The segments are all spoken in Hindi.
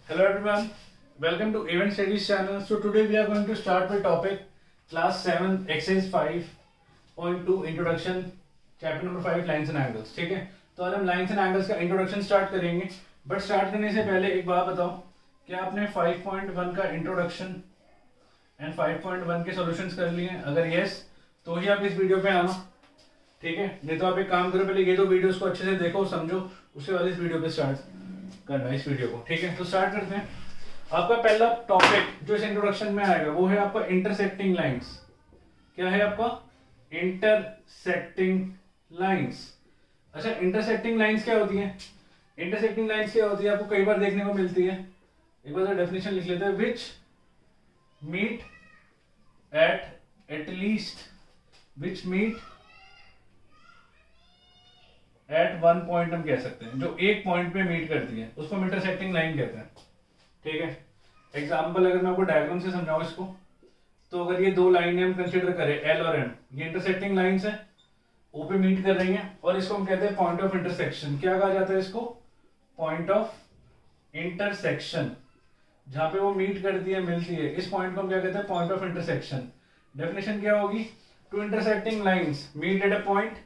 Hello everyone, welcome to Event Studies channel. So today we are going to start with topic class 7 exercise 5.2 introduction chapter number 5 lines and angles. ठीक है, तो आज हम lines and angles का introduction start करेंगे. बट स्टार्ट करने से पहले एक बात बताओ, क्या आपने 5.1 का introduction एंड 5.1 के सॉल्यूशंस कर लिए हैं? अगर यस तो ही आप इस वीडियो पे आना, ठीक है. नहीं तो आप एक काम करो, पहले ये दो वीडियोस को अच्छे से देखो समझो, उसके बाद इस वीडियो पे स्टार्ट करना इस वीडियो को, ठीक है. तो स्टार्ट करते हैं. आपका पहला टॉपिक जो इस इंट्रोडक्शन में आएगा वो है आपका इंटरसेक्टिंग लाइंस. क्या है आपका? Intersecting lines. अच्छा, इंटरसेक्टिंग लाइंस क्या होती है? इंटरसेक्टिंग लाइंस क्या होती है आपको कई बार देखने को मिलती है. एक बार डेफिनेशन लिख लेते हैं. Which meet at least which meet at one point हम कह सकते हैं, जो एक पॉइंट पे मीट करती है उसको हम इंटरसेक्टिंग लाइन कहते हैं, ठीक है. एग्जांपल अगर मैं आपको डायग्राम से समझाऊं इसको, तो अगर ये दो लाइनें हम कंसीडर करें एल और एम, ये इंटरसेक्टिंग लाइंस है, ओ पे मीट कर रही हैं और इसको हम कहते हैं पॉइंट ऑफ इंटरसेक्शन. क्या कहा जाता है इसको? Point of intersection. जहां पे वो मीट करती है, मिलती है, इस पॉइंट को हम क्या कहते हैं? Point of intersection. डेफिनेशन क्या होगी? Two intersecting lines meet at a point,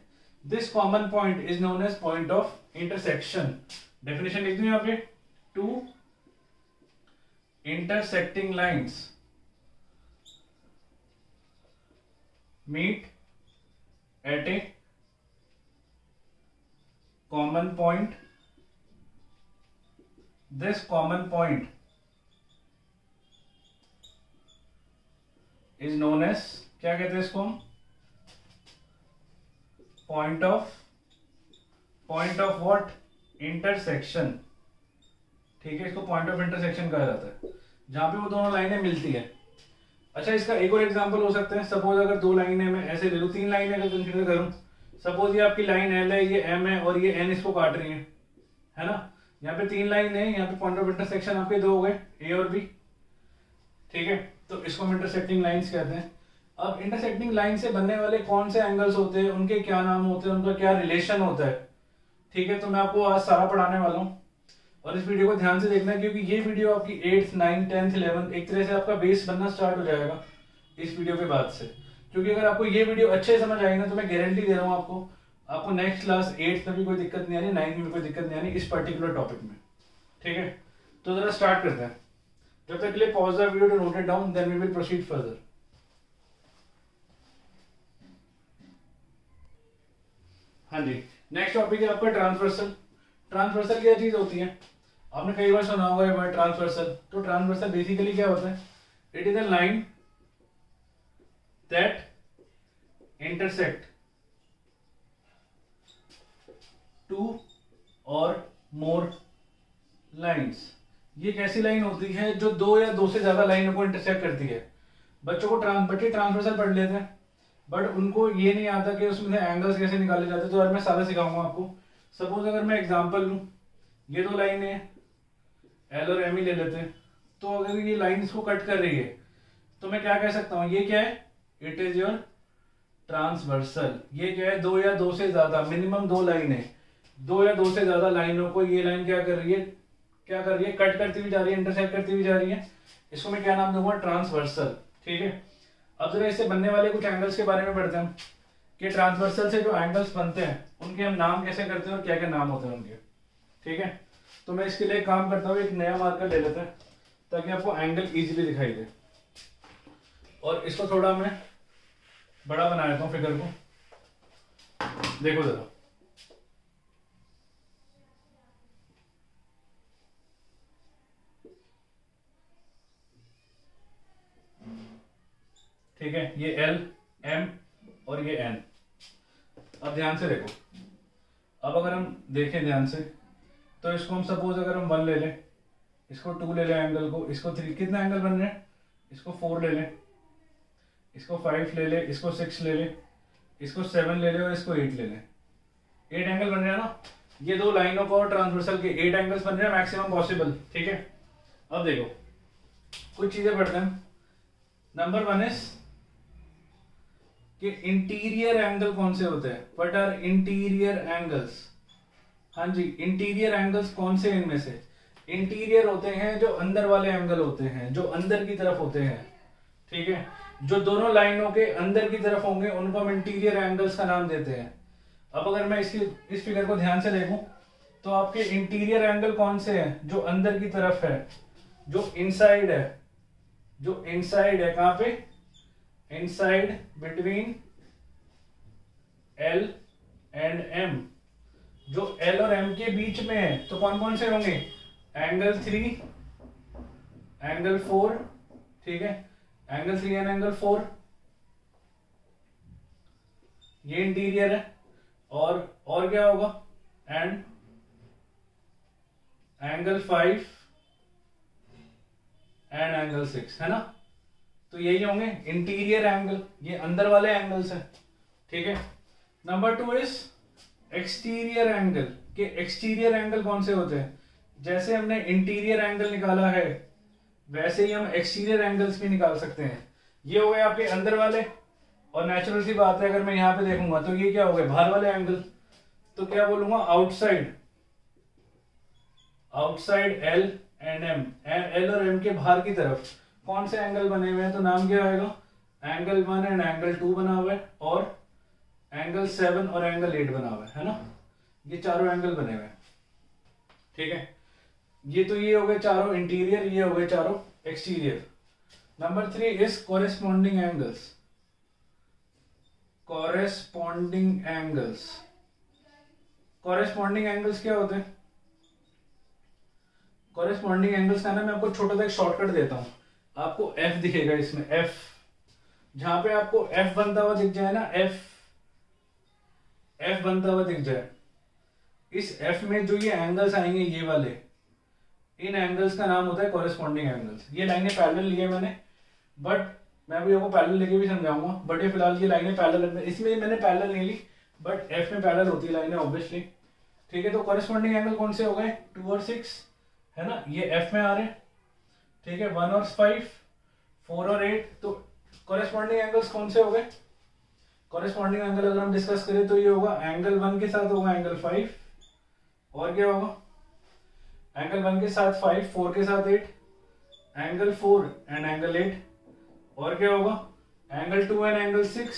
this common point is known as point of intersection. Definition लिख दूं यहाँ पे. Two intersecting lines meet at a common point, this common point is known as, क्या कहते हैं इसको हम? Point of what? इंटरसेक्शन. ठीक है, इसको पॉइंट ऑफ इंटरसेक्शन कहा जाता है, जहां पे वो दोनों लाइनें मिलती है. अच्छा, इसका एक और एग्जांपल हो सकता है. सपोज अगर दो लाइनें मैं ऐसे ले लूं, तीन लाइनें अगर कंसीडर करूं, सपोज ये आपकी लाइन एल है, ये एम है और ये एन इसको काट रही है ना. यहाँ पे तीन लाइन है, यहाँ पे पॉइंट ऑफ इंटरसेक्शन आपके दो हो गए, ए और बी, ठीक है. तो इसको हम इंटरसेक्टिंग लाइंस कहते हैं. अब इंटरसेक्टिंग लाइन से बनने वाले कौन से एंगल्स होते हैं, उनके क्या नाम होते हैं, उनका क्या रिलेशन होता है, ठीक है. तो मैं आपको आज सारा पढ़ाने वाला हूँ और इस वीडियो को ध्यान से देखना, क्योंकि ये वीडियो आपकी 8th 9th 10th 11th एक तरह से आपका बेस बनना स्टार्ट हो जाएगा इस वीडियो के बाद से. क्योंकि अगर आपको ये वीडियो अच्छे समझ आएगी ना, तो मैं गारंटी दे रहा हूँ आपको नेक्स्ट क्लास 8th में भी कोई दिक्कत नहीं आनी, 9th में भी कोई दिक्कत नहीं आनी इस पर्टिकुलर टॉपिक में, ठीक है. तो जरा स्टार्ट करते हैं. जब तक के लिए pause the video to note it down, then we will proceed further. हाँ जी, नेक्स्ट टॉपिक है आपका ट्रांसवर्सल. ट्रांसवर्सल क्या चीज होती है? आपने कई बार सुना होगा ये वर्ड ट्रांसवर्सल. तो ट्रांसवर्सल बेसिकली क्या होता है? It is a line that intersect two और मोर लाइंस. ये एक ऐसी लाइन होती है जो दो या दो से ज्यादा लाइनों को इंटरसेक्ट करती है. बच्चे ट्रांसवर्सल पढ़ लेते हैं, बट उनको ये नहीं आता कि उसमें एंगल्स कैसे निकाले जाते हैं. तो आज मैं सारा सिखाऊंगा आपको. सपोज अगर मैं एग्जांपल लूं, ये दो लाइनें हैं, एल और एम ही ले लेते हैं. तो अगर ये लाइन इसको कट कर रही है, तो मैं क्या कह सकता हूं? ये क्या है? It is your transversal. ये क्या है? दो या दो से ज्यादा, मिनिमम दो लाइनें, दो या दो से ज्यादा लाइनों को ये लाइन क्या कर रही है? कट करती हुई जा रही है, इंटरसेक्ट करती हुई जा रही है. इसको मैं क्या नाम दूंगा? ट्रांसवर्सल, ठीक है. अब जरा इससे बनने वाले कुछ एंगल्स के बारे में पढ़ते हैं कि ट्रांसवर्सल से जो एंगल्स बनते हैं उनके हम नाम कैसे करते हैं और क्या क्या नाम होते हैं उनके, ठीक है. तो मैं इसके लिए काम करता हूँ, एक नया मार्कर ले लेते हैं ताकि आपको एंगल इजीली दिखाई दे. और इसको थोड़ा मैं बड़ा बना देता हूँ फिगर को. देखो जरा, ठीक है. ये एल, एम और ये एन. अब ध्यान से देखो. अब अगर हम देखें ध्यान से, तो इसको हम सपोज अगर हम 1 ले लें, इसको 2 ले लें एंगल को, इसको 3, कितना एंगल बन रहे हैं? इसको 4 ले लें, इसको 5 ले लें, इसको 6 ले लें, इसको 7 ले लें और इसको 8 ले लें. 8 एंगल बन रहे हैं ना. ये दो लाइनों को ट्रांसवर्सल के 8 एंगल्स बन रहे हैं मैक्सिमम पॉसिबल, ठीक है. अब देखो कुछ चीजें पढ़ते हैं. नंबर 1 इज कि इंटीरियर एंगल कौन से होते हैं? What are interior angles? हाँ जी, इंटीरियर एंगल्स कौन से इनमें से? इंटीरियर होते हैं जो अंदर वाले एंगल होते हैं, जो अंदर की तरफ होते हैं, ठीक है। जो दोनों लाइनों के अंदर की तरफ होंगे उनको हम इंटीरियर एंगल्स का नाम देते हैं। अब अगर मैं इस फिगर को ध्यान से देखूं तो आपके इंटीरियर एंगल कौन से हैं? जो अंदर की तरफ है, जो इनसाइड है, जो इनसाइड है, कहां पे? Inside between L and M, जो L और M के बीच में है, तो कौन कौन से होंगे? एंगल 3, एंगल 4, ठीक है, एंगल 3 एंड एंगल 4, ये इंटीरियर है। और क्या होगा? एंड एंगल 5 एंड एंगल 6, है ना। तो यही होंगे इंटीरियर एंगल, ये अंदर वाले एंगल्स हैं, ठीक है। Number 2 is exterior angle. के एक्सटीरियर एंगल कौन से होते हैं? जैसे हमने इंटीरियर एंगल निकाला है वैसे ही हम एक्सटीरियर एंगल्स भी निकाल सकते हैं। ये हो गए आपके अंदर वाले, और नेचुरल सी बात है अगर मैं यहां पे देखूंगा तो ये क्या हो गए? बाहर वाले एंगल। तो क्या बोलूंगा? Outside, outside L and M, L और M के बाहर की तरफ कौन से एंगल बने हुए हैं? तो नाम क्या आएगा? एंगल 1 एंड एंगल 2 बना हुआ है, और एंगल 7 और एंगल 8 बना हुआ है ना। ये चारों एंगल बने हुए हैं, ठीक है। ये हो गए चारों इंटीरियर, ये हो गए चारों exterior. Number 3 is corresponding angles. Corresponding angles, corresponding angles क्या होते हैं? कॉरेस्पॉन्डिंग एंगल्स का ना मैं आपको छोटा सा एक शॉर्टकट देता हूं। आपको F दिखेगा इसमें, F, जहां पे आपको F बनता हुआ दिख जाए ना, F बनता हुआ दिख जाए, इस F में जो ये एंगल्स आएंगे, ये वाले, इन एंगल्स का नाम होता है कॉरेस्पॉन्डिंग एंगल्स। ये लाइनें पैरेलल ली है मैंने, बट मैं अभी आपको पैरेलल लेके भी समझाऊंगा, बट ये फिलहाल ये लाइनें पैरेलल, इसमें मैंने पैरेलल नहीं ली, बट F में पैरेलल होती है लाइनें ऑब्वियसली, ठीक है। तो कॉरेस्पॉन्डिंग एंगल कौन से हो गए? 2 और 6, है ना, ये F में आ रहे हैं, ठीक है। 1 और 5, 4 और 8, तो कॉरेस्पॉन्डिंग एंगल्स कौन से हो गए? कॉरेस्पॉन्डिंग एंगल अगर हम डिस्कस करें तो ये होगा एंगल 1 के साथ होगा एंगल 5, और क्या होगा? एंगल 1 के साथ 5, 4 के साथ 8, एंगल 4 एंड एंगल 8, और क्या होगा? Angle 2 and angle 6,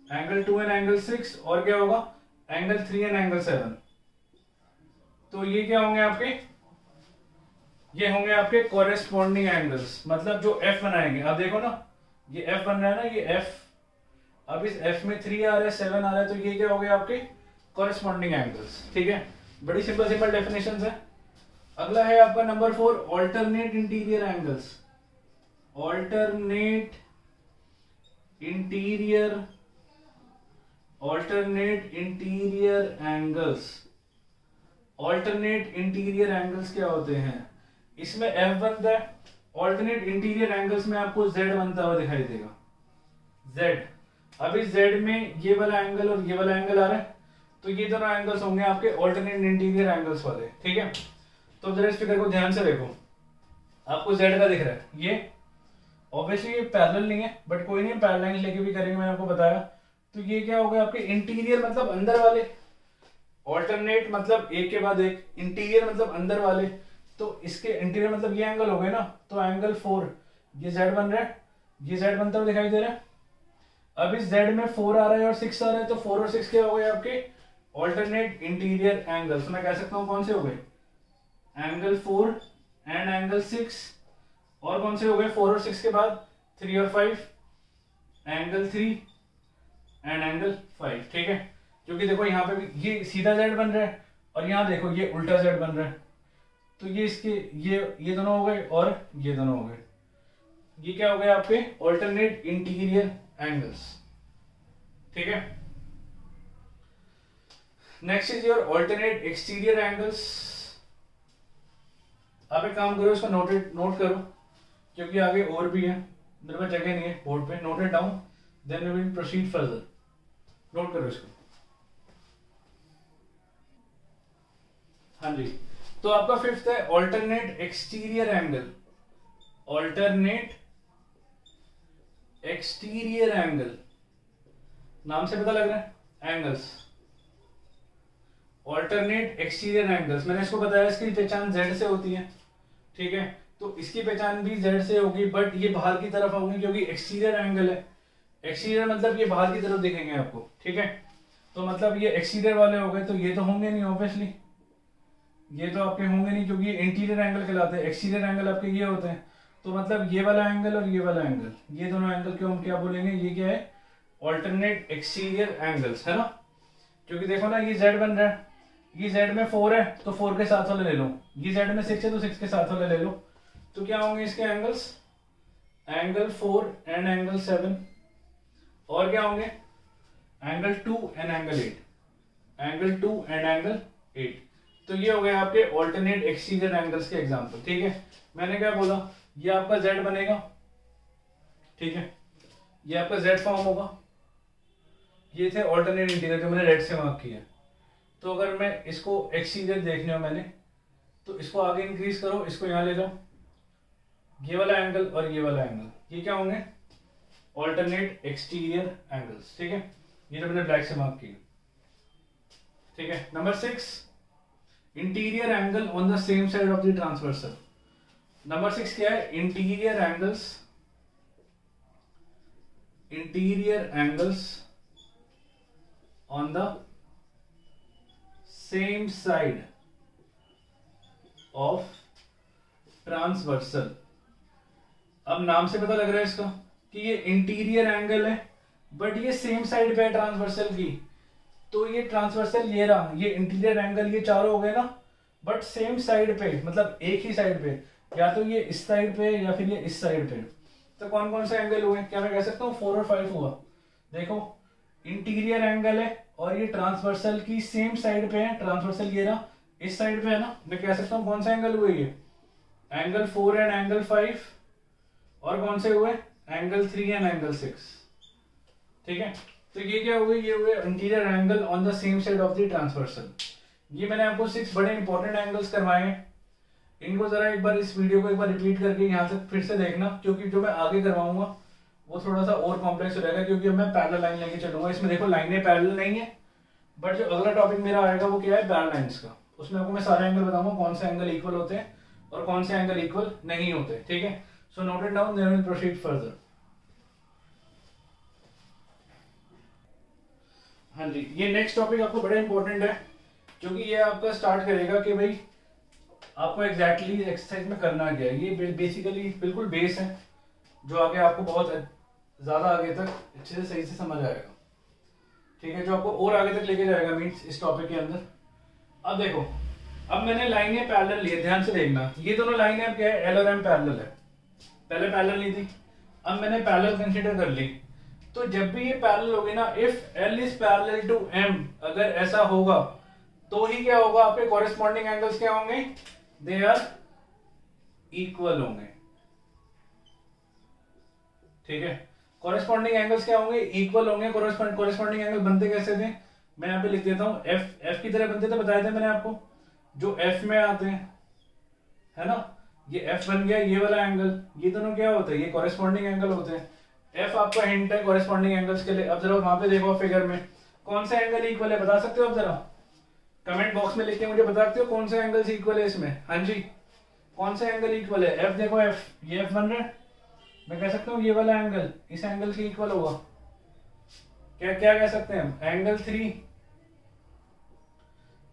angle 2 and angle 6, और क्या होगा? Angle 3 and angle 7। तो ये क्या होंगे आपके? ये होंगे आपके कॉरेस्पॉन्डिंग एंगल्स, मतलब जो F बनाएंगे। अब देखो ना, ये F बन रहा है ना, ये F, अब इस F में 3 आ रहा है, 7 आ रहा है, तो ये क्या हो गए आपके? कॉरेस्पॉन्डिंग एंगल्स, ठीक है। बड़ी सिंपल डेफिनेशंस है। अगला है आपका number 4, alternate interior angles. Alternate interior angles. Alternate interior angles क्या होते हैं? इसमें F बनता है, ऑल्टरनेट इंटीरियर एंगल्स में आपको Z बनता हुआ दिखाई देगा, Z। अब इस Z में ये वाला एंगल और ये वाला एंगल आ रहा है, तो ये दोनों एंगल्स होंगे आपके ऑल्टरनेट इंटीरियर एंगल्स वाले, ठीक है। तो जरा इस फिगर को ध्यान से देखो, आपको Z का दिख रहा है, ये ऑब्वियसली ये पैरेलल नहीं है, बट कोई नहीं, पैरेलल लाइन लेके भी करेंगे, मैंने आपको बताया। तो ये क्या हो गया आपके? इंटीरियर मतलब अंदर वाले, ऑल्टरनेट मतलब एक के बाद एक, इंटीरियर मतलब अंदर वाले, तो इसके इंटीरियर मतलब ये एंगल हो गए ना, तो एंगल 4, ये Z बन रहा है, ये Z बनता हुआ दिखाई दे रहा है। अब इस Z में 4 आ रहा है और 6 आ रहा है, तो 4 और 6 क्या हो गए आपके? Alternate interior angles. मैं कह सकता हूं कौन से हो गए? एंगल 4 एंड एंगल 6, और कौन से हो गए 4 और 6 के बाद? 3 और 5, एंगल 3 एंड एंगल 5, ठीक है। क्योंकि देखो यहाँ पे भी ये सीधा Z बन रहा है, और यहाँ देखो ये उल्टा Z बन रहा है, तो ये इसके ये दोनों हो गए और ये दोनों हो गए। ये क्या हो गए आपके? ऑल्टरनेट इंटीरियर एंगल्स, ठीक है। Next is your alternate exterior angles. आप एक काम करो, इसको नोट करो, क्योंकि आगे और भी है, मेरे पास जगह नहीं है बोर्ड पे। Note it down, then we will proceed further. Note करो इसको। हाँ जी, तो आपका 5th है alternate exterior angle. Alternate exterior angle, नाम से पता लग रहा है, एंगल्स। ऑल्टरनेट एक्सटीरियर एंगल्स, मैंने इसको बताया इसकी पहचान z से होती है, ठीक है, तो इसकी पहचान भी z से होगी, बट ये बाहर की तरफ होंगे क्योंकि एक्सटीरियर एंगल है। एक्सटीरियर मतलब ये बाहर की तरफ दिखेंगे आपको, ठीक है, तो मतलब ये एक्सटीरियर वाले हो गए, तो ये तो होंगे नहीं ऑब्वियसली, ये तो आपके होंगे नहीं क्योंकि इंटीरियर एंगल कहलाते हैं। एक्सटीरियर एंगल आपके ये होते हैं, तो मतलब ये वाला एंगल और ये वाला एंगल, ये दोनों एंगल क्यों हम क्या बोलेंगे, ये क्या है, ऑल्टरनेट एक्सटीरियर एंगल्स, है ना। क्योंकि देखो ना ये z बन रहा है, ये z में 4 है तो 4 के साथ वाले ले लो, ये z में 6 है तो 6 के साथ वाले ले लो, तो क्या होंगे इसके एंगल्स, एंगल 4 एंड एंगल 7, और क्या होंगे, angle 2 and angle 8, angle 2 and angle 8। तो ये हो गए आपके ऑल्टरनेट एक्सटीरियर एंगल्स के एग्जांपल, ठीक है। मैंने क्या बोला, ये आपका z बनेगा, ठीक है, ये आपका z फॉर्म होगा, ये थे ऑल्टरनेट इंटीरियर जो मैंने रेड से मार्क किया। तो अगर मैं इसको एक्सटीरियर देखने हो मैंने, तो इसको आगे इंक्रीज करो, इसको यहाँ ले जाओ, ये वाला एंगल और ये वाला एंगल, ये क्या होंगे, ऑल्टरनेट एक्सटीरियर एंगल्स, ठीक है, ये जो मैंने ब्लैक से मार्क किया, ठीक है। Number 6, interior angle on the same side of the transversal. Number 6 क्या है, interior angles on the same side of transversal. अब नाम से पता लग रहा है इसका कि ये इंटीरियर एंगल है, बट ये सेम साइड पे है ट्रांसवर्सल की, तो ये ट्रांसवर्सल ये रहा, ये इंटीरियर एंगल, ये चारों हो गए ना, बट सेम साइड पे, मतलब एक ही साइड पे, या तो ये इस साइड पे या फिर ये इस साइड पे। तो कौन कौन से एंगल हुए, क्या मैं कह सकता हूँ 4 और 5 हुआ। देखो इंटीरियर एंगल है और ये ट्रांसवर्सल की सेम साइड पे है, ट्रांसवर्सल ये रहा इस साइड पे है ना, मैं कह सकता हूँ कौन सा एंगल हुए, ये एंगल 4 एंड एंगल 5, और कौन से हुए, एंगल 3 एंड एंगल 6, ठीक है। तो ये क्या हुए, ये हुए interior angle on the same side of the transversal. ये मैंने आपको 6 बड़े इंपॉर्टेंट एंगल्स करवाए हैं, इनको जरा एक बार इस वीडियो को एक बार रिपीट करके यहाँ से फिर से देखना, क्योंकि जो मैं आगे करवाऊंगा वो थोड़ा सा और कॉम्प्लेक्स हो जाएगा, क्योंकि अब मैं पैरेलल लाइन लेके चलूंगा। इसमें देखो लाइनें पैरेलल नहीं है, बट जो अगला टॉपिक मेरा आएगा वो क्या है, पैरेलल लाइंस का। उसमें आपको मैं सारे एंगल बताऊंगा, कौन से एंगल इक्वल होते हैं और कौन से एंगल इक्वल नहीं होते, ठीक है। So note it down, then we will proceed further. हाँ जी, ये नेक्स्ट टॉपिक आपको बड़ा इंपॉर्टेंट है, क्योंकि ये आपका स्टार्ट करेगा कि भाई आपको एग्जैक्टली एक्सरसाइज में करना क्या है। ये बेसिकली बिल्कुल बेस है, जो आगे आपको बहुत ज्यादा आगे तक अच्छे से सही से समझ आएगा, ठीक है, जो आपको और आगे तक लेके जाएगा मीन्स इस टॉपिक के अंदर। अब देखो, अब मैंने लाइनें पैरेलल ली, ध्यान से देखना, ये दोनों लाइनें अब क्या है, एल और एम पैरेलल है, पहले पैरेलल ली थी, अब मैंने पैरेलल कंसीडर कर ली। तो जब भी ये पैरेलल होगी ना, if L is parallel to M, अगर ऐसा होगा तो ही क्या होगा, आपके कॉरेस्पॉन्डिंग एंगल्स क्या होंगे, दे आर इक्वल होंगे, ठीक है। कॉरेस्पॉन्डिंग एंगल्स क्या होंगे, इक्वल होंगे। कॉरेस्पॉन्डिंग एंगल बनते कैसे थे, मैं यहाँ पे लिख देता हूँ, एफ की तरह बनते थे, बताए थे मैंने आपको, जो एफ में आते हैं, है ना, ये एफ बन गया, ये वाला एंगल, ये दोनों क्या होते हैं, ये कॉरेस्पॉन्डिंग एंगल होते हैं। एफ आपका हिंट है कॉरेस्पॉन्डिंग एंगल्स के लिए। अब जरा वहां पे देखो फिगर में कौन से एंगल इक्वल है, बता सकते हो आप, जरा कमेंट बॉक्स में लिख के मुझे बता सकते हो कौन से एंगल्स इक्वल है इसमें। हाँ जी, कौन से एंगल इक्वल है, एफ देखो, एफ, ये एफ बन रहा है, मैं कह सकता हूँ ये वाला एंगल इस एंगल के इक्वल होगा, क्या क्या कह सकते हैं हम, एंगल 3,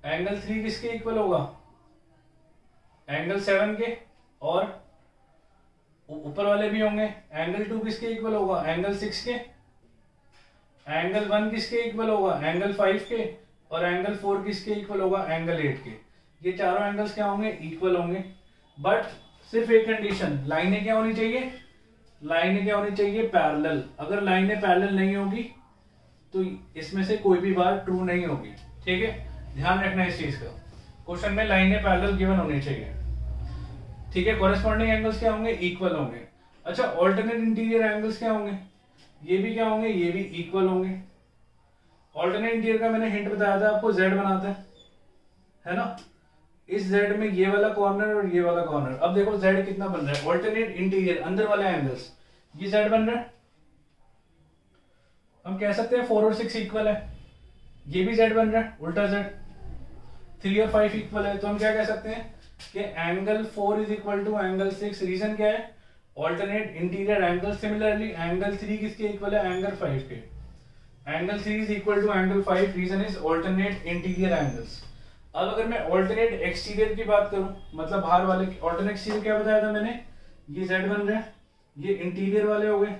एंगल 3 किसके इक्वल होगा, एंगल 7 के, और ऊपर वाले भी होंगे, एंगल 2 किसके इक्वल होगा, एंगल 6 के, एंगल 1 किसके इक्वल होगा, एंगल 5 के, और एंगल 4 किसके इक्वल होगा, एंगल 8 के। ये चारों एंगल्स क्या होंगे, इक्वल होंगे, बट सिर्फ एक कंडीशन, लाइनें क्या होनी चाहिए, लाइनें क्या होनी चाहिए, पैरेलल। अगर लाइनें पैरेलल नहीं होगी तो इसमें से कोई भी बात ट्रू नहीं होगी, ठीक है, ध्यान रखना इस चीज का। क्वेश्चन में लाइनें पैरेलल गिवन होनी चाहिए, ठीक है। कॉरेस्पॉन्डिंग एंगल्स क्या होंगे, इक्वल होंगे। अच्छा, ऑल्टरनेट इंटीरियर एंगल्स क्या होंगे, ये भी क्या होंगे, ये भी इक्वल होंगे। ऑल्टरनेट इंटीरियर का मैंने हिंट बताया था आपको, जेड बनाता है ना, इस जेड में ये वाला कॉर्नर और ये वाला कॉर्नर। अब देखो जेड कितना बन रहा है, ऑल्टरनेट इंटीरियर अंदर वाले एंगल्स, ये जेड बन रहा है, हम कह सकते हैं 4 और 6 इक्वल है, ये भी जेड बन रहा है, उल्टा जेड, 3 और 5 इक्वल है, तो हम क्या कह सकते हैं कि angle 4 is equal to angle 6। Reason क्या है? Alternate interior angle. Similarly angle 3 किसके इक्वल है? एंगल 5 के। Angle 3 is equal to angle 5, reason is alternate interior angles. अब अगर मैं ऑल्टरनेट एक्सटीरियर की बात करूं, मतलब बाहर वाले, ऑल्टरनेट एक्सटीरियर क्या बताया था मैंने? ये Z बन रहे हैं, ये इंटीरियर वाले हो गए।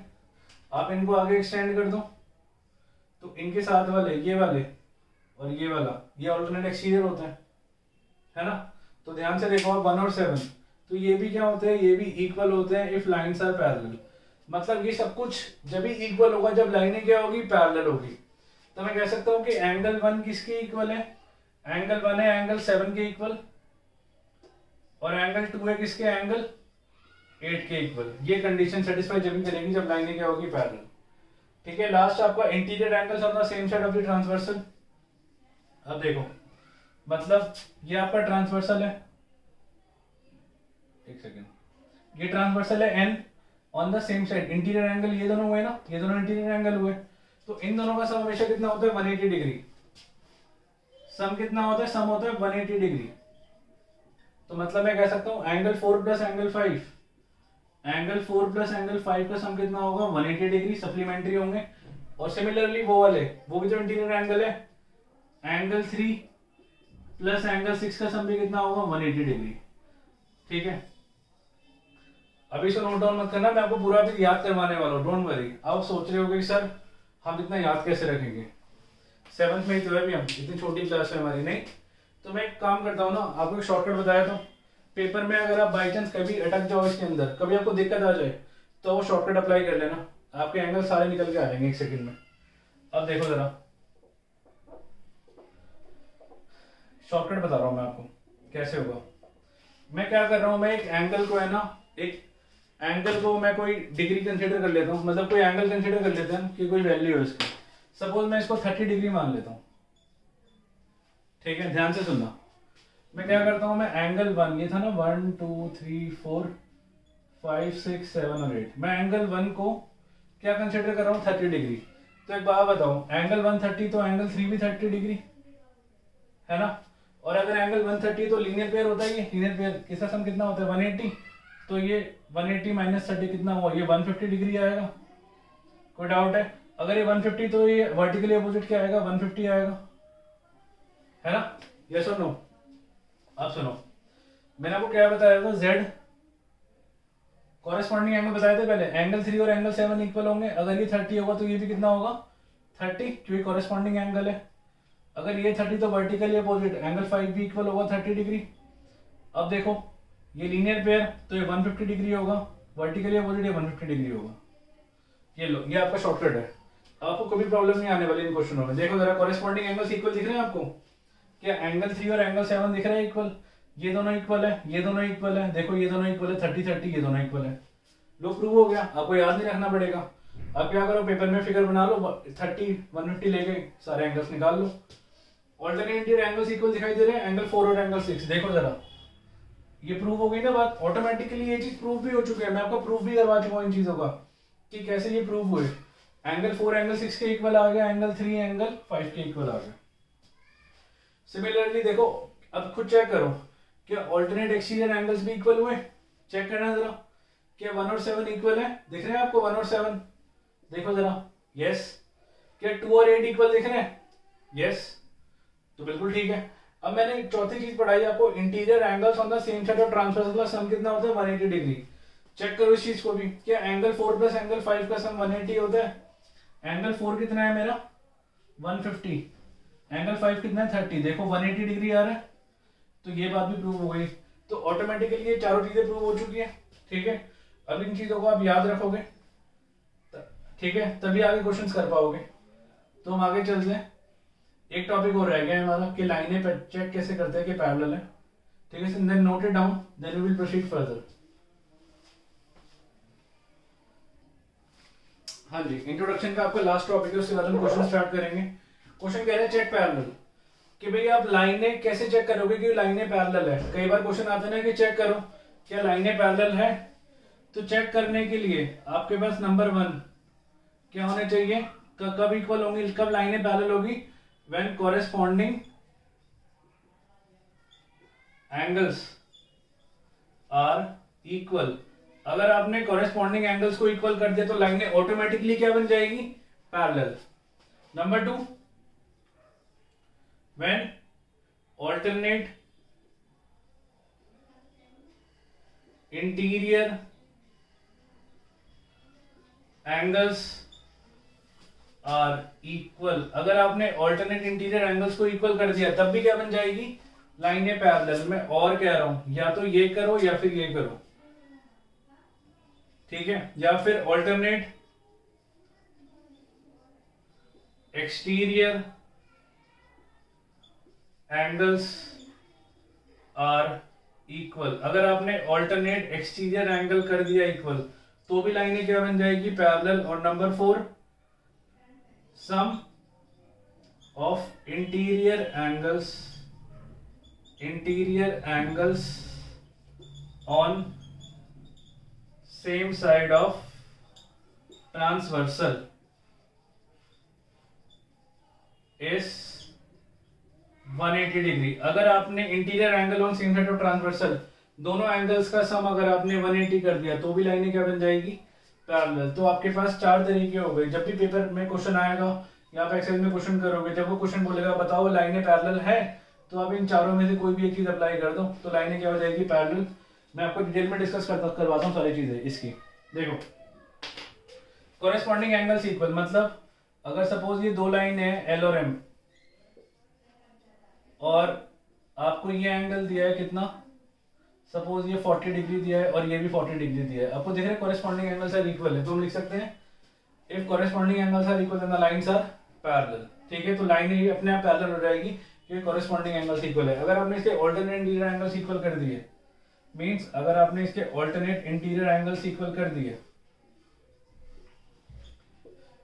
आप इनको आगे एक्सटेंड कर दो तो इनके साथ वाले, ये वाले और ये वाला, ये ऑल्टरनेट एक्सटीरियर होता है ना? तो ध्यान से देखो आप 1 और 7, तो ये भी क्या होते हैं? ये भी इक्वल होते हैं इफ लाइंस आर पैरेलल। मतलब ये सब कुछ जब भी इक्वल होगा जब लाइनें क्या होगी? पैरेलल होगी। तो मैं कह सकता हूं कि एंगल 1 किसके इक्वल है? एंगल 1 है एंगल 7 के इक्वल, और एंगल 2 है किसके? एंगल 8 के इक्वल। ये कंडीशन सेटिस्फाई जब भी करेगी जब लाइनें क्या होगी? पैरेलल। ठीक है, लास्ट आपका interior angles on the same side of the transversal. अब देखो, मतलब ये आपका ट्रांसवर्सल है, एक सेकेंड, ये ट्रांसवर्सल है and on the same side. Interior angle ये दोनों हुए ना, ये दोनों इंटीरियर एंगल हुए, तो इन दोनों का सम हमेशा कितना होता है? 180 डिग्री। सम कितना होता है? सम होता है 180 डिग्री। तो मतलब मैं कह सकता हूं angle 4 plus angle 5, angle 4 plus angle 5 का सम कितना होगा? 180 डिग्री। सप्लीमेंट्री होंगे। और सिमिलरली वो वाले, वो भी तो इंटीरियर एंगल है, एंगल 3 प्लस एंगल 6 का सम भी कितना होगा? 180 डिग्री। ठीक है, अभी इसको नोट डाउन मत करना, मैं आपको पूरा भी याद करवाने वाला हूँ, डोंट वरी। आप सोच रहे होगे कि सर हम इतना याद कैसे रखेंगे, 7th में ही तो है भी, हम इतनी छोटी क्लास है हमारी। नहीं, तो मैं एक काम करता हूँ ना, आपको एक शॉर्टकट बताया था। पेपर में अगर आप बाई चांस कभी अटक जाओ इसके अंदर, कभी आपको दिक्कत आ जाए, तो वो शॉर्टकट अप्लाई कर लेना, आपके एंगल सारे निकल के आ जाएंगे 1 सेकंड में। अब देखो जरा, शॉर्टकट बता रहा हूं मैं आपको कैसे होगा। मैं क्या कर रहा हूं, मैं एक एंगल को है ना, एक एंगल को मैं कोई डिग्री कंसीडर कर लेता हूं, मतलब कोई एंगल कंसीडर कर लेते हैं कि कोई वैल्यू है इसकी। सपोज मैं इसको 30 डिग्री मान लेता हूं। ठीक है, ध्यान से सुनना। मैं क्या करता हूं, मैं एंगल 1, ये था ना 1 2 3 4 5 6 7 और 8, मैं एंगल 1 को क्या कंसीडर कर रहा हूं? 30 डिग्री। तो एक बात बताऊं, एंगल 130 तो एंगल 3 भी 30 डिग्री है ना? और अगर एंगल 130 तो लीनियर पेयर होता है, ये लीनियर पेयर किसका सम कितना होता है? 180। तो ये 180 माइनस 30 कितना हुआ? ये 150 डिग्री आएगा। कोई डाउट है? अगर ये 150 तो ये वर्टिकली अपोजिट क्या आएगा? 150 आएगा, है ना? यस और नो? अब सुनो, मैंने आपको क्या बताया था? Z कॉरेस्पॉन्डिंग एंगल बताए थे पहले, एंगल 3 और एंगल 7 इक्वल होंगे। अगर ये 30 होगा तो ये भी कितना होगा? 30, क्योंकि कॉरेस्पॉन्डिंग एंगल है। अगर ये 30 तो वर्टिकली अपोजिट एंगल 5 भी इक्वल होगा 30 डिग्री। अब देखो, ये लीनियर पेयर तो ये 150 डिग्री होगा, वर्टिकली अपोजिट ये 150 डिग्री होगा। ये लो, ये आपका शॉर्टकट है, आपको कभी प्रॉब्लम नहीं आने वाली इन क्वेश्चनों में। देखो जरा, कॉरेस्पॉन्डिंग एंगल्स इक्वल दिख रहे हैं आपको? क्या एंगल 3 और एंगल 7 दिख रहा है इक्वल? ये दोनों इक्वल है, ये दोनों इक्वल है, देखो ये दोनों इक्वल है, 30 30 ये दोनों इक्वल है। लो, प्रूव हो गया। आपको याद नहीं रखना पड़ेगा। आप क्या करो, पेपर में फिगर बना लो, 30 150 लेके सारे एंगल्स निकाल लो। ऑल्टरनेट एंगल्स इक्वल दिखाई दे रहे हैं, एंगल 4 और एंगल 6। देखो जरा, ये प्रूव हो गई ना बात, ऑटोमेटिकली ये चीज प्रूव भी हो चुकी है। मैं आपको प्रूव भी करवा चुका हूँ इन चीजों का कि कैसे ये प्रूव हुए। एंगल 4 एंगल 6 के इक्वल आ गया, एंगल 3 एंगल 5 के इक्वल आ गया। सिमिलरली देखो, अब खुद चेक करो, क्या ऑल्टरनेट एक्सटीरियर एंगल्स भी इक्वल हुए? चेक करना जरा, क्या 1 और 7 इक्वल है? दिख रहे हैं आपको 1 और 7? देखो जरा, यस। क्या 2 और 8 इक्वल दिख रहे हैं? यस, तो बिल्कुल ठीक है। अब मैंने एक चौथी चीज पढ़ाई आपको, interior angles on the same side of transversal का सम कितना होता है? 180 डिग्री। चेक करो इस चीज को भी, क्या एंगल 4 प्लस एंगल 5 का सम 180 होता है? एंगल 4 कितना है मेरा? 150, एंगल 5 कितना है? 30। देखो 180 डिग्री आ रहा है, तो ये बात भी प्रूव हो गई। तो ऑटोमेटिकली ये चारों चीजें प्रूव हो चुकी है। ठीक है, अब इन चीजों को आप याद रखोगे, ठीक है, तभी आगे क्वेश्चंस कर पाओगे। तो हम आगे चलते हैं। एक टॉपिक और रह गया है हमारा कि लाइनें चेक कैसे करते हैं कि पैरेलल है। ठीक है, then note it down, then we will proceed further. हाँ जी, इंट्रोडक्शन का आपका लास्ट टॉपिक है, उसके बाद हम क्वेश्चन स्टार्ट करेंगे। क्वेश्चन कह रहे हैं चेक पैरेलल, कि भाई आप लाइनें कैसे चेक करोगे कि लाइनें पैरेलल है। कई बार क्वेश्चन आते हैं ना कि चेक करो क्या लाइनें पैरेलल है। तो चेक करने के लिए आपके पास नंबर 1 क्या होने चाहिए? कब इक्वल होंगी, कब लाइनें पैरेलल होगी? When corresponding angles are equal, अगर आपने कॉरेस्पॉन्डिंग एंगल्स को इक्वल कर दिया तो लाइनें ऑटोमेटिकली क्या बन जाएगी, parallel. Number 2, when alternate interior angles are equal, अगर आपने ऑल्टरनेट इंटीरियर एंगल्स को इक्वल कर दिया तब भी क्या बन जाएगी, लाइनें पैरेलल। मैं और कह रहा हूं, या तो ये करो या फिर ये करो, ठीक है, या फिर alternate exterior angles are equal, अगर आपने ऑल्टरनेट एक्सटीरियर एंगल कर दिया इक्वल तो भी लाइनें क्या बन जाएगी, पैरेलल। और number 4, sum of interior angles on same side of transversal is 180 degree, अगर आपने interior angle on same side of transversal, दोनों एंगल्स का सम अगर आपने 180 कर दिया तो भी लाइनें क्या बन जाएगी, पैरेलल। तो आपके पास 4 तरीके हो गए। जब भी पेपर में क्वेश्चन आएगा या आप एक्सेल में क्वेश्चन करोगे, जब वो क्वेश्चन बोलेगा बताओ लाइनें पैरेलल है, तो आप इन चारों में से कोई भी एक चीज अप्लाई कर दो तो लाइनें क्या हो जाएगी, पैरेलल। मैं आपको डिटेल में डिस्कस करवाता हूँ सारी चीजें इसकी। देखो, कॉरेस्पॉन्डिंग एंगल्स इक्वल मतलब अगर सपोज ये दो लाइन है एल और एम, और आपको ये एंगल दिया है कितना, सपोज ये 40 डिग्री दिया है और ये भी 40 डिग्री दिया है, आपको देख रहे हैं कॉरेस्पॉन्डिंग एंगल्स आर इक्वल है, तो हम लिख सकते हैं if corresponding angles are equal then the lines are parallel. ठीक है, तो लाइन ही अपने आप पैरेलल हो जाएगी क्योंकि कॉरेस्पॉन्डिंग एंगल्स इक्वल है। अगर आपने इसके ऑल्टरनेट इंटीरियर एंगल्स इक्वल कर दिए, मींस अगर आपने इसके ऑल्टरनेट इंटीरियर एंगल्स इक्वल कर दिए,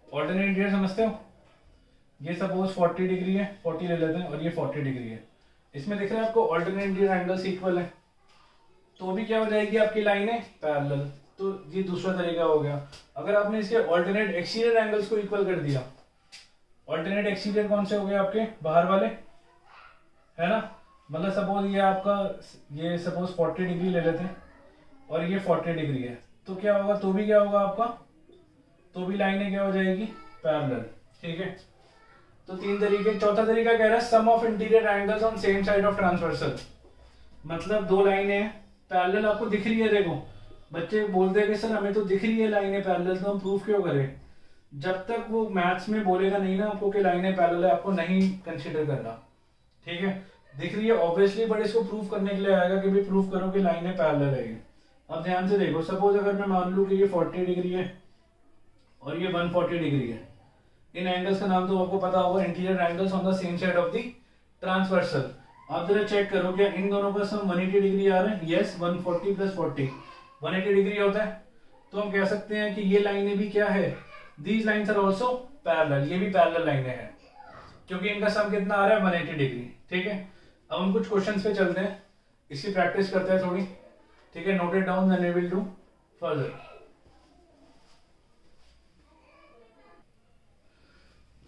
ऑल्टरनेट इंटीरियर समझते हो, ये सपोज 40 डिग्री है, 40 ले लेते हैं, और ये 40 डिग्री है, इसमें दिख रहा है आपको ऑल्टरनेट इंटीरियर एंगल्स इक्वल है, तो भी क्या हो जाएगी आपकी लाइनें पैरेलल। तो ये दूसरा तरीका हो गया। अगर आपने इसके ऑल्टरनेट एक्सटीरियर एंगल्स को इक्वल कर दिया, ऑल्टरनेट एक्सटीरियर कौन से हो गए आपके, बाहर वाले, है ना, मतलब सपोज ये आपका, ये सपोज 40 डिग्री ले लेते हैं और ये 40 डिग्री है, तो क्या होगा, तो भी क्या होगा आपका, तो भी लाइनें क्या हो जाएगी, पैरेलल। ठीक है, तो 3 तरीके। चौथा तरीका कह रहा है sum of interior angles on same side of transversal, मतलब दो लाइनें पैरेलल आपको दिख रही है। देखो, बच्चे बोलते हैं कि सर हमें तो दिख रही है लाइनें पैरेलल, तो हम प्रूफ क्यों करें, जब तक वो मैथ्स में बोलेगा नहीं ना आपको कि लाइनें पैरेलल है, आपको नहीं कंसीडर करना। ठीक है, दिख रही है ऑब्वियसली, बट इसको प्रूफ करने के लिए आएगा कि भाई प्रूफ करो कि लाइनें पैरेलल है। अब ध्यान से देखो, सपोज अगर मैं मान लूं कि ये 40 डिग्री है और ये 140 डिग्री है, इन एंगल्स का नाम तो आपको पता होगा, interior angles on the same side of the transversal. आप जरा चेक करो क्या इन दोनों का सम 180 डिग्री आ रहा है, यस, 140 + 40 180 डिग्री होता है। तो हम कह सकते हैं कि ये लाइनें भी क्या है, these lines are also parallel, ये भी पैरेलल लाइनें हैं क्योंकि इनका सम कितना आ रहा है, 180 डिग्री। ठीक है, अब हम कुछ क्वेश्चंस पे चलते हैं, इसकी प्रैक्टिस करते हैं थोड़ी। ठीक है, note it down, then we will do further.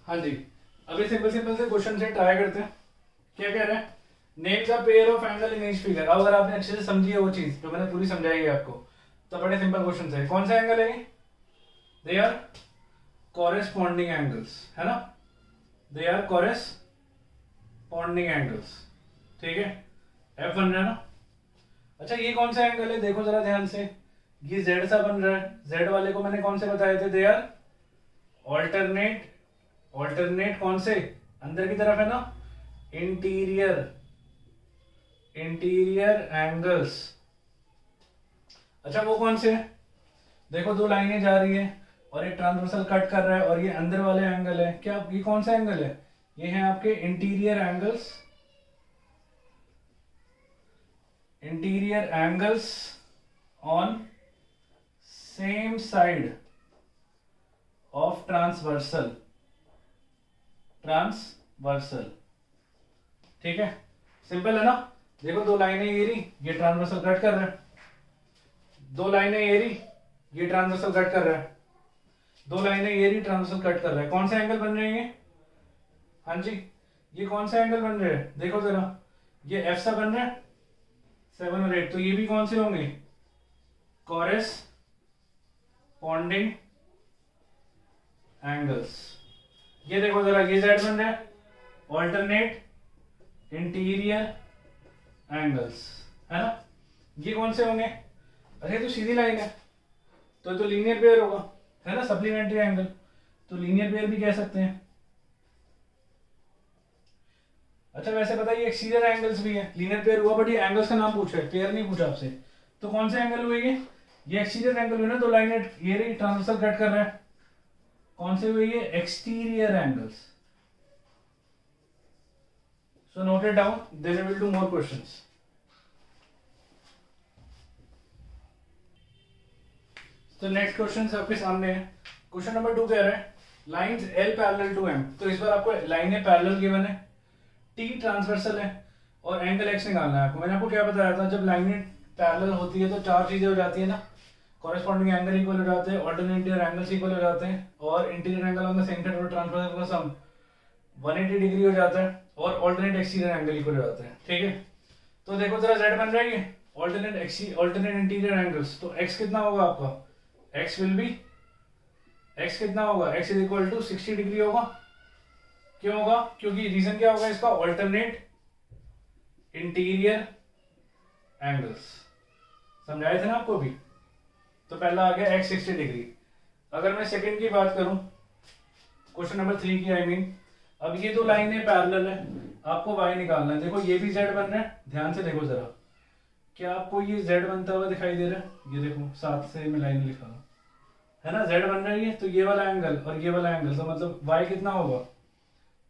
हाँ जी, अभी सिंपल से क्वेश्चन से ट्राई करते हैं। क्या कह रहा है, names a pair of angle in each figure. अब अगर आपने अच्छे से समझी है वो चीज जो मैंने पूरी समझाई है आपको, तो बड़े सिंपल क्वेश्चन है। कौन सा एंगल है, दे आर कॉरेस्पॉन्डिंग एंगल्स, है ना, दे आर कॉरेस्पॉन्डिंग एंगल्स। ठीक है, F बन रहा है ना। अच्छा, ये कौन सा एंगल है, देखो जरा ध्यान से, ये Z सा बन रहा है। Z वाले को मैंने कौन से बताए थे, दे आर ऑल्टरनेट कौन से, अंदर की तरफ है ना, इंटीरियर एंगल्स। अच्छा, वो कौन से है, देखो दो लाइनें जा रही है और एक ट्रांसवर्सल कट कर रहा है और ये अंदर वाले एंगल है। क्या ये कौन सा एंगल है, ये है आपके interior angles on same side of transversal. ठीक है, सिंपल है ना। देखो दो लाइनें ये रही, ये ट्रांसवर्सल कट कर रहा है, दो लाइनें ये रही, ये ट्रांसवर्सल कट कर रहा है, दो लाइनें ये रही, ट्रांसवर्सल कट कर रहा है। कौन सा एंगल बन रहे हैं, हाँ जी, ये कौन सा एंगल बन रहा है, देखो जरा, ये F सा बन रहा है, 7 और 8, तो ये भी कौन से होंगे, कॉरेस्पॉन्डिंग एंगल्स। ये देखो जरा, ये Z बन रहा है, ऑल्टरनेट इंटीरियर एंगल्स, है ना। ये कौन से होंगे, अरे तो सीधी लाइन है, तो लीनियर पेयर होगा, है ना, सप्लीमेंट्री एंगल, तो लीनियर पेयर भी कह सकते हैं। अच्छा वैसे बताइए एक्सटीरियर एंगल्स भी है, लीनियर पेयर हुआ, बट ये एंगल्स का नाम पूछा है, पेयर नहीं पूछा आपसे। तो कौन से एंगल हुए ये एक्सटीरियर एंगल हुए ना, दो लाइनें ये रही ट्रांसवर्सल कट कर रहा है, कौन से हुए ये, exterior angles. So note it down, then we will do more questions. तो नेक्स्ट क्वेश्चन आपके सामने है, क्वेश्चन नंबर 2 कह रहा है lines L parallel to M। तो इस बार आपको लाइनें पैरेलल गिवन है, T ट्रांसवर्सल है और एंगल X निकालना है आपको। मैंने आपको क्या बताया था, जब लाइनें पैरेलल होती है तो चार चीजें हो जाती है ना, कॉरेस्पॉन्डिंग एंगल इक्वल हो जाते हैं, ऑल्टरनेटिव एंगल्स इक्वल हो जाते हैं, और interior angle on the centre और ट्रांसवर्सल का सम 180 डिग्री हो जाता है, और ऑल्टरनेट एक्सटीरियर एंगल इक्वल हो जाते हैं, ठीक है। तो देखो जरा Z बन रहा है ये ऑल्टरनेट इंटीरियर एंगल्स, तो X कितना होगा आपका, X विल बी, X कितना होगा, X is equal to 60 degree होगा। क्यों होगा, क्योंकि रीजन क्या होगा इसका, ऑल्टरनेट इंटीरियर एंगल्स, समझाए थे ना आपको भी। तो पहला आ गया X 60 डिग्री। अगर मैं सेकंड की बात करूं, क्वेश्चन नंबर 3 की आई मीन, अब ये दो लाइनें पैरेलल है, आपको Y निकालना है। देखो ये भी Z बन रहा है, ध्यान से देखो जरा, क्या आपको ये Z बनता हुआ दिखाई दे रहा है, ये देखो साथ से मैं लाइन लिखा हूं, है ना, Z बन रहा है ये, तो ये वाला एंगल और ये वाला एंगल, तो मतलब Y कितना होगा,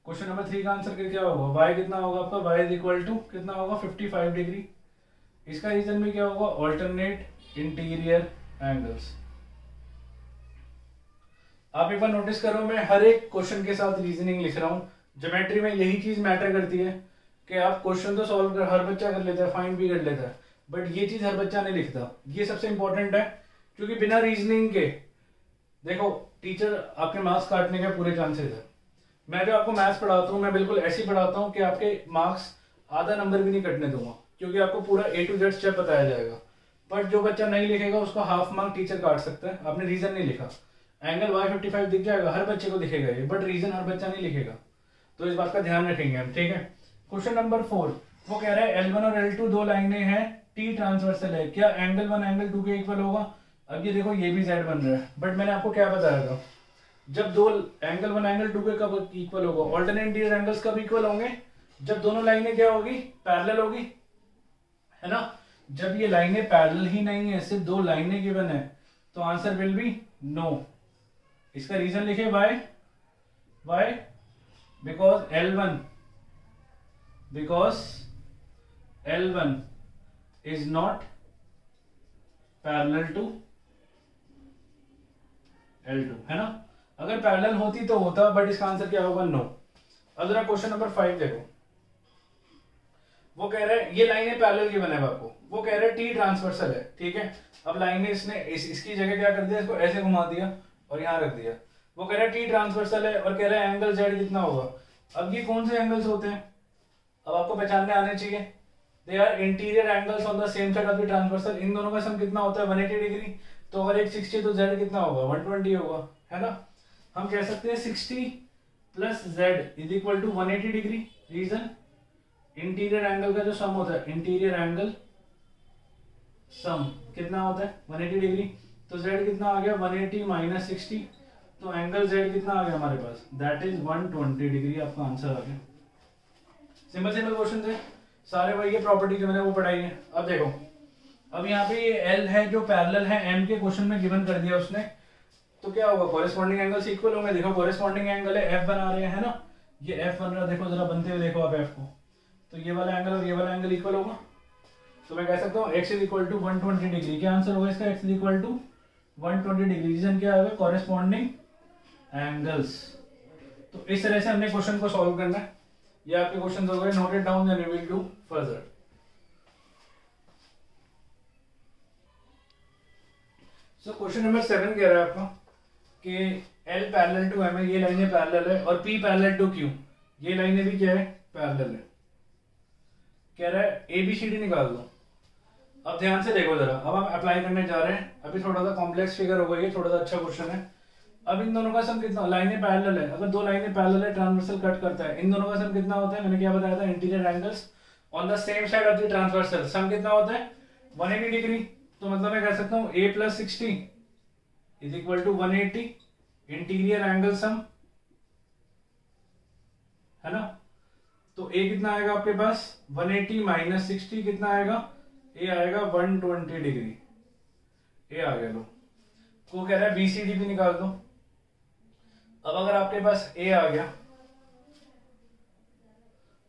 क्वेश्चन नंबर 3 का आंसर क्या होगा, Y कितना होगा आपका, Y इज इक्वल टू कितना होगा, 55 डिग्री। इसका रीजन भी क्या होगा, ऑल्टरनेट इंटीरियर एंगल्स। आप एक बार नोटिस करो, मैं हर एक क्वेश्चन के साथ रीजनिंग लिख रहा हूँ। ज्योमेट्री में यही चीज मैटर करती है कि आप क्वेश्चन तो सॉल्व कर, हर बच्चा कर लेता है, फाइंड भी कर लेता है, बट ये चीज हर बच्चा नहीं लिखता। ये सबसे इंपॉर्टेंट है, क्योंकि बिना रीजनिंग के देखो टीचर आपके मार्क्स काटने के पूरे चांसेस है। मैं जो आपको मैथ्स पढ़ाता हूँ, मैं बिल्कुल ऐसे ही पढ़ाता हूँ कि आपके मार्क्स आधा नंबर भी नहीं कटने दूंगा, क्योंकि आपको पूरा A to Z स्टेप बताया जाएगा। पर जो बच्चा नहीं लिखेगा उसको हाफ मार्क टीचर काट सकता है, आपने रीजन नहीं लिखा। एंगल Y55 दिख जाएगा, हर बच्चे को दिखेगा ये, बट रीजन हर बच्चा नहीं लिखेगा, तो इस बात का ध्यान रखेंगे हम, ठीक है। क्वेश्चन नंबर 4 वो कह रहा है L1 और L2 दो लाइनें हैं, T ट्रांसवर्सल है, क्या एंगल 1 एंगल 2 के इक्वल होगा। अब ये देखो ये भी Z बन रहा है, बट मैंने आपको क्या बताया था, जब दो एंगल 1 एंगल 2 के कब इक्वल होगा, ऑल्टरनेट इंटीरियर एंगल्स कब इक्वल होंगे, जब दोनों लाइनें क्या होगी, पैरेलल होगी, है ना। जब ये लाइनें पैरेलल ही नहीं है, सिर्फ दो लाइनें गिवन है, तो आंसर विल बी नो। इसका रीजन लिखे why, because L1 is not parallel to L2, है ना। अगर पैरेलल होती तो होता, बट इसका आंसर क्या होगा, नो। अब जरा क्वेश्चन नंबर 5 देखो, वो कह रहा है ये लाइनें पैरेलल की बने आपको, वो कह रहा है T ट्रांसवर्सल है, ठीक है। अब लाइनें इसने इसकी जगह क्या कर दिया, इसको ऐसे घुमा दिया और यहाँ रख दिया। वो कह रहा है T ट्रांसवर्सल है और कह रहा है एंगल Z कितना होगा। अब ये कौन से एंगल्स होते हैं, अब आपको पहचानने आने चाहिए। They are interior angles on the same side of the transversal, इन दोनों का सम कितना होता है 180 डिग्री। तो अगर एक 60 तो Z कितना होगा 120 होगा, है ना। हम कह सकते हैं 60 plus Z is equal to 180 degree. Reason, interior angle का जो सम होता है, इंटीरियर एंगल सम कितना होता है 180 डिग्री। तो Z कितना आ गया 180 माइनस 60, तो एंगल Z कितना आ गया हमारे पास, दैट इज 120 डिग्री। आपका आंसर आ गया। सिंपल सिंपल क्वेश्चन थे सारे, वही ये प्रॉपर्टी जो मैंने वो पढ़ाई है। अब देखो, अब यहाँ पे ये L है जो पैरेलल है M के क्वेश्चन में गिवन कर दिया उसने, तो क्या होगा, कॉरेस्पॉन्डिंग एंगल से इक्वल होंगे। देखो कॉरेस्पॉन्डिंग एंगल है, F बना रहे हैं ना, ये F बन रहा है, देखो जरा बनते हुए देखो आप F को, तो ये वाला एंगल और ये वाला एंगल इक्वल होगा। तो मैं कह सकता हूँ x is equal to 120 degree. क्या आंसर होगा इसका, x is equal to 120 degree. Reason क्या होगा, कॉरेस्पॉन्डिंग एंगल्स। तो इस तरह से हमने क्वेश्चन को सॉल्व करना है। ये आपके क्वेश्चन हो गए, note it down, then we will do further. So question number 7 कह रहा है आपका कि L पैरेलल टू M है, ये लाइनें पैरेलल है, और P पैरेलल टू Q, ये लाइनें भी क्या है पैरेलल है। कह रहा है ABCD निकाल दो। अब ध्यान से देखो जरा, अब हम अप्लाई करने जा रहे हैं। अभी थोड़ा सा कॉम्प्लेक्स फिगर होगा, ये थोड़ा सा अच्छा क्वेश्चन है। अब इन दोनों का सम कितना, लाइनें पैरेलल है, अगर दो लाइनें पैरेलल है ट्रांसवर्सल कट करता है, इन दोनों का सम कितना होता है, मैंने क्या बताया था, interior angles on the same side of the transversal, sum कितना होता है 180 डिग्री। तो मतलब मैं कह सकता हूँ a + 60 is equal to 180 interior angle sum, है ना। तो a कितना आएगा आपके पास 180 - 60 कितना आएगा, a आएगा 120 डिग्री, a आ गया। लो को कह रहा है BCD भी निकाल दो। अब अगर आपके पास a आ गया,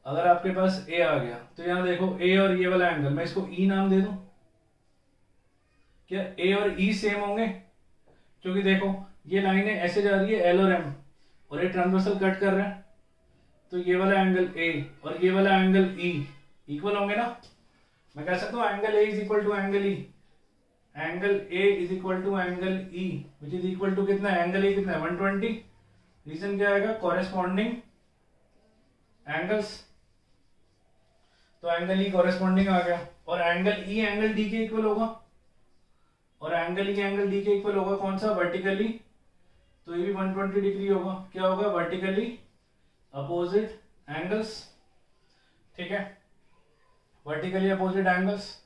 अगर आपके पास a आ गया तो यहां देखो a और ये वाला एंगल मैं इसको e नाम दे दूं, क्या a और e सेम होंगे, क्योंकि देखो ये लाइनें ऐसे जा रही है L और M और ये ट्रांसवर्सल कट कर रहे हैं, तो ये वाला एंगल a और ये वाला एंगल e इक्वल होंगे ना। मैं कह सकता हूं angle a is equal to angle e, angle a is equal to angle e which is equal to कितना, एंगल a कितना है 120। रीजन क्या आएगा, कॉरेस्पॉन्डिंग एंगल्स, तो एंगल ई कॉरेस्पॉन्डिंग आ गया। और एंगल ई एंगल डी के इक्वल होगा, और एंगल ई एंगल डी के इक्वल होगा कौन सा, वर्टिकली, तो ये भी 120 डिग्री होगा। क्या होगा, वर्टिकली अपोजिट एंगल्स, ठीक है, वर्टिकली अपोजिट एंगल्स,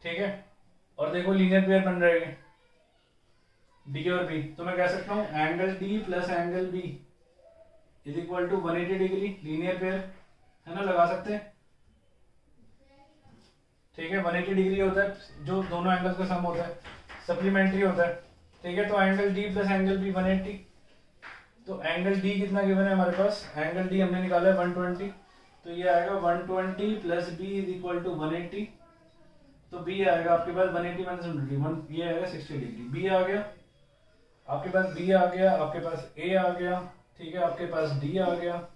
ठीक है। और देखो लीनियर पेयर बन रहेंगे डी और बी, तो मैं कह सकता हूं angle d plus angle b is equal to 180 degree, linear pair है ना, लगा सकते हैं, ठीक है। 180 डिग्री होता है जो दोनों एंगल्स का सम होता है, सप्लीमेंट्री होता है, ठीक है। तो angle d plus angle b 180, तो एंगल डी कितना गिवन है हमारे पास, एंगल डी हमने निकाला है 120, तो ये आएगा 120 plus b is equal to 180, तो बी आएगा आपके पास 180 - 120, ये आएगा 60 डिग्री। बी आ गया आपके पास, बी आ गया आपके पास, ए आ गया, ठीक है, आपके पास डी आ गया,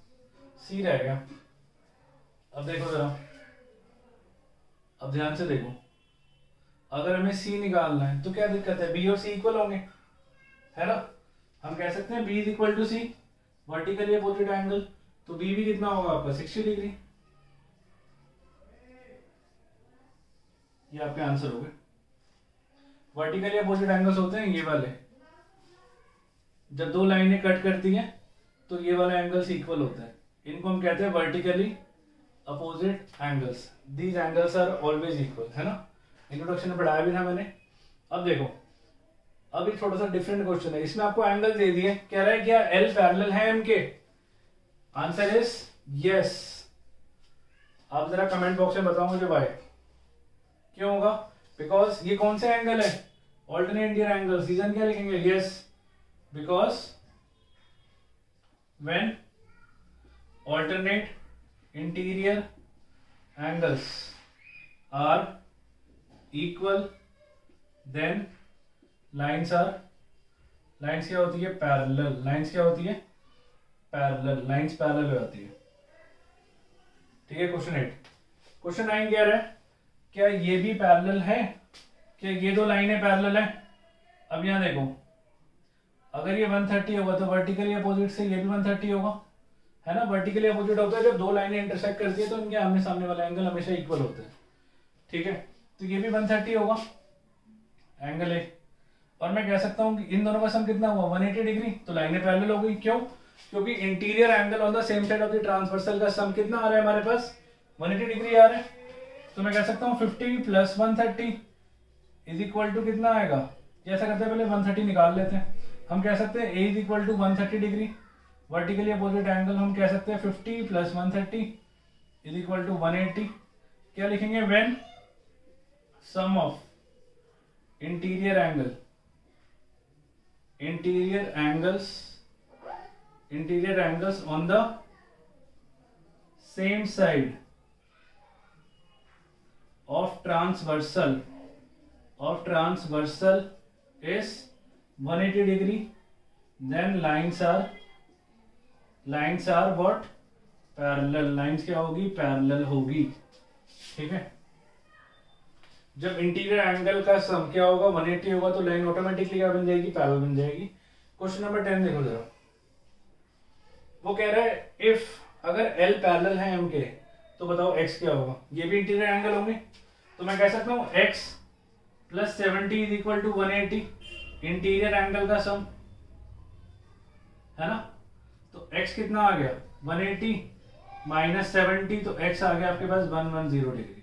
सी रह गया। अब देखो जरा, अब ध्यान से देखो, अगर हमें सी निकालना है तो क्या दिक्कत है, बी और सी इक्वल होंगे, है ना। हम कह सकते हैं b is equal to c, vertically opposite angle, तो बी भी कितना होगा आपका 60 डिग्री, ये आपके आंसर हो गए। वर्टिकली अपोजिट एंगल्स होते हैं ये वाले, जब दो लाइनें कट करती हैं तो ये वाला एंगल्स इक्वल होता है, इनको हम कहते हैं vertically opposite angles, these angles are always equal, है ना। इंट्रोडक्शन में पढ़ाया भी था मैंने। अब देखो, अब एक थोड़ा सा डिफरेंट क्वेश्चन है, इसमें आपको एंगल दे दिए, कह रहा है क्या एल पैरेलल है एम के, आंसर इज यस। आप जरा कमेंट बॉक्स में बताओ मुझे वाई, क्यों होगा, बिकॉज ये कौन से एंगल है, ऑल्टरनेट इंटीरियर एंगल्स। रीजन क्या लिखेंगे, yes because when alternate interior angles are equal then lines क्या होती है, parallel, lines क्या होती है, parallel, lines parallel हो जाती है, ठीक है। क्वेश्चन 8, क्वेश्चन 9 कह रहा है क्या ये भी पैरेलल है, क्या ये दो लाइनें पैरेलल है। अब यहां देखो, अगर ये 130 होगा तो वर्टिकली अपोजिट से ये भी 130 होगा, है ना। वर्टिकली अपोजिट होता है जब दो लाइनें इंटरसेक्ट करती है तो इनके आमने सामने वाला एंगल हमेशा इक्वल होता है, ठीक है। तो ये भी 130 होगा एंगल ए, और मैं कह सकता हूं कि इन दोनों का सम कितना हुआ 180 डिग्री, तो लाइनें पैरेलल हो गई। क्यों, क्योंकि interior angle on the same side of the transversal का सम कितना आ रहा है हमारे पास 180 डिग्री आ रहा है। तो मैं कह सकता हूँ 50 + 130 इज इक्वल टू कितना आएगा, जैसा करते हैं पहले 130 निकाल लेते हैं। हम कह सकते हैं a is equal to 130 degree, vertically opposite angle हम कह सकते हैं 50 + 130 इज इक्वल टू 180। क्या लिखेंगे, when sum of interior angles on the same side of transversal is 180 डिग्री, then lines are what, parallel, lines क्या होगी, पैरेलल होगी, ठीक है। जब इंटीरियर एंगल का सम क्या होगा 180 होगा तो लाइन ऑटोमेटिकली क्या बन जाएगी, पैरेलल बन जाएगी। क्वेश्चन नंबर 10 देखो जरा, वो कह रहा है इफ अगर L पैरेलल है M के तो बताओ X क्या होगा। ये भी इंटीरियर एंगल होंगे, तो मैं कह सकता हूँ x plus 70 is equal to 180 interior angle का सम, है ना। तो x कितना आ गया 180 माइनस 70, तो x आ गया आपके पास 110 डिग्री,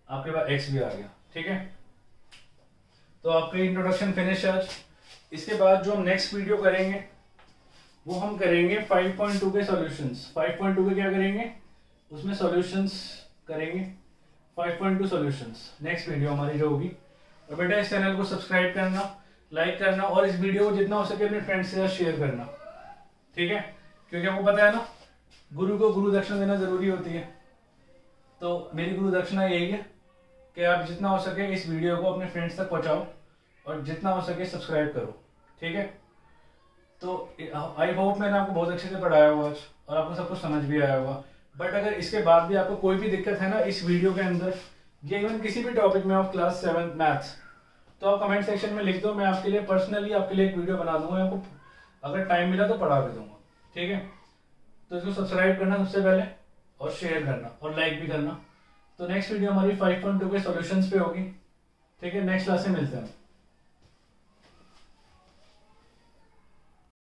आपके पास x भी आ गया, ठीक है। तो आपका इंट्रोडक्शन फिनिश आज। इसके बाद जो हम नेक्स्ट वीडियो करेंगे वो हम करेंगे 5.2 के सॉल्यूशंस। 5.2 के क्या करेंगे, उसमें सॉल्यूशंस करेंगे, 5.2 सॉल्यूशंस नेक्स्ट वीडियो हमारी जो होगी। और बेटा इस चैनल को सब्सक्राइब करना, लाइक करना और इस वीडियो को जितना हो सके अपने फ्रेंड्स के साथ शेयर करना, ठीक है। क्योंकि आपको पता है ना, गुरु को गुरु दक्षिणा देना जरूरी होती है। तो मेरी गुरु दक्षिणा यही है कि आप जितना हो सके इस वीडियो को अपने फ्रेंड्स तक पहुंचाओ और जितना हो सके सब्सक्राइब करो, ठीक है। तो आई होप मैंने आपको बहुत अच्छे से पढ़ाया होगा आज और आपको सब कुछ समझ भी आया होगा। बट अगर इसके बाद भी आपको कोई भी दिक्कत है ना इस वीडियो के अंदर या इवन किसी भी टॉपिक में ऑफ क्लास 7 मैथ्स, तो आप कमेंट सेक्शन में लिख दो, मैं आपके लिए पर्सनली आपके लिए एक वीडियो बना दूंगा, आपको अगर टाइम मिला तो पढ़ा भी दूंगा, ठीक है। तो इसको सब्सक्राइब करना सबसे पहले और शेयर करना और लाइक भी करना। तो नेक्स्ट वीडियो हमारी 5.2 के सॉल्यूशंस पे होगी, ठीक है। नेक्स्ट क्लास में मिलते हैं।